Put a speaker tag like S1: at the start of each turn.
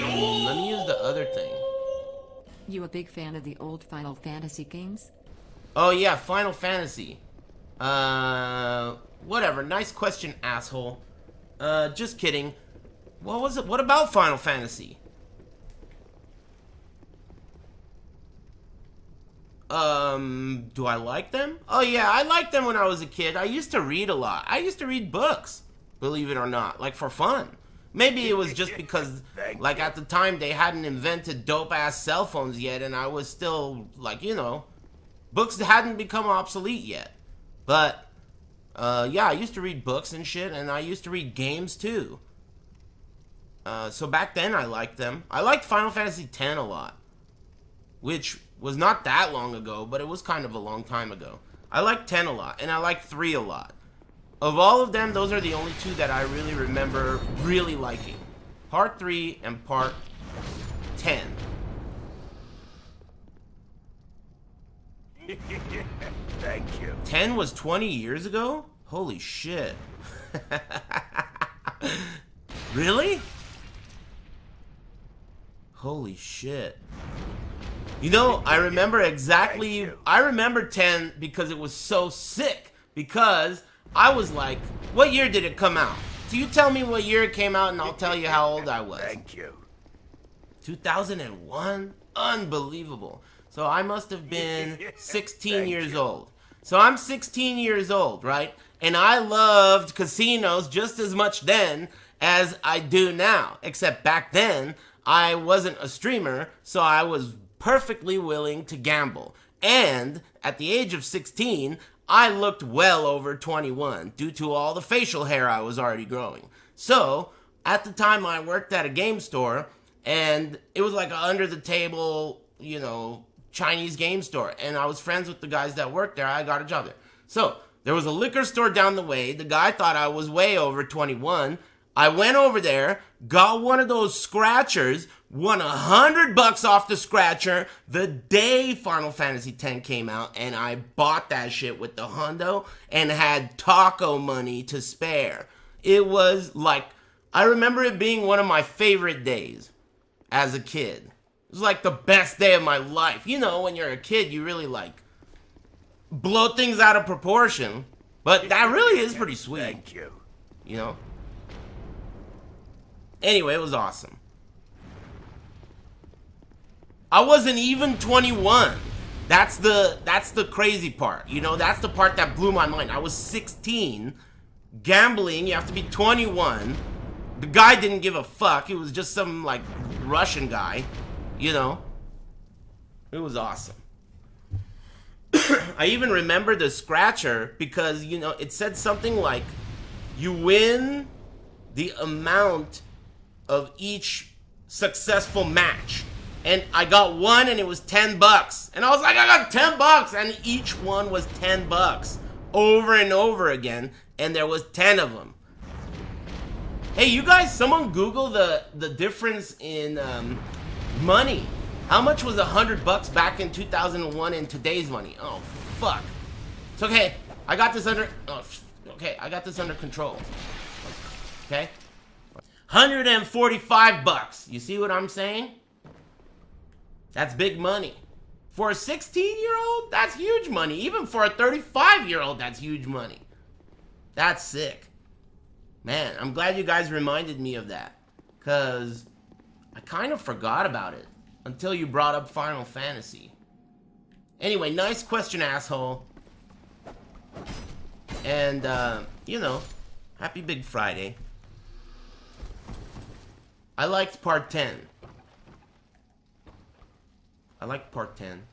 S1: Let me use the other thing.
S2: You a big fan of the old Final Fantasy games?
S1: Oh yeah, Final Fantasy. Whatever. Nice question, asshole. Just kidding. What was it? What about Final Fantasy? Do I like them? Oh yeah, I liked them when I was a kid. I used to read a lot. I used to read books, believe it or not, like for fun. Maybe it was just because, like, at the time they hadn't invented dope-ass cell phones yet, and I was still, like, you know, books hadn't become obsolete yet. But, yeah, I used to read books and shit, and I used to read games, too. So back then, I liked them. I liked Final Fantasy X a lot, which was not that long ago, but it was kind of a long time ago. I liked 10 a lot, and I liked 3 a lot. Of all of them, those are the only 2 that I really remember really liking. Part 3 and Part 10.
S3: Thank you.
S1: 10 was 20 years ago? Holy shit. Really? Holy shit. You know, I remember exactly, I remember 10 because it was so sick. Because I was like, what year did it come out? So you tell me what year it came out and I'll tell you how old I was.
S3: Thank you.
S1: 2001? Unbelievable. So I must have been 16 years old. So I'm 16 years old, right? And I loved casinos just as much then as I do now. Except back then, I wasn't a streamer, so I was perfectly willing to gamble. And at the age of 16, I looked well over 21 due to all the facial hair I was already growing. So, at the time I worked at a game store, and it was like a under-the-table, you know, Chinese game store. And I was friends with the guys that worked there. I got a job there. So, there was a liquor store down the way. The guy thought I was way over 21. I went over there, got one of those scratchers, won $100 off the scratcher the day Final Fantasy X came out, and I bought that shit with the hundo and had taco money to spare. It was like, I remember it being one of my favorite days as a kid. It was like the best day of my life. You know, when you're a kid, you really like blow things out of proportion, but that really is pretty sweet.
S3: Thank you.
S1: You know? Anyway, it was awesome. I wasn't even 21. That's the crazy part. You know, that's the part that blew my mind. I was 16. Gambling, you have to be 21. The guy didn't give a fuck. He was just some, like, Russian guy. You know? It was awesome. I even remember the scratcher because, you know, it said something like, you win the amount of each successful match. And I got one and it was $10. And I was like, I got $10. And each one was $10 over and over again. And there was 10 of them. Hey, you guys, someone Google the difference in money. How much was $100 back in 2001 in today's money? Oh, fuck. It's okay. I got this under... Oh, okay, I got this under control. Okay? $145. You see what I'm saying? That's big money. For a 16-year-old, that's huge money. Even for a 35-year-old, that's huge money. That's sick. Man, I'm glad you guys reminded me of that. Because I kind of forgot about it until you brought up Final Fantasy. Anyway, nice question, asshole. And, you know, happy Big Friday. I liked Part 10. I liked Part 10.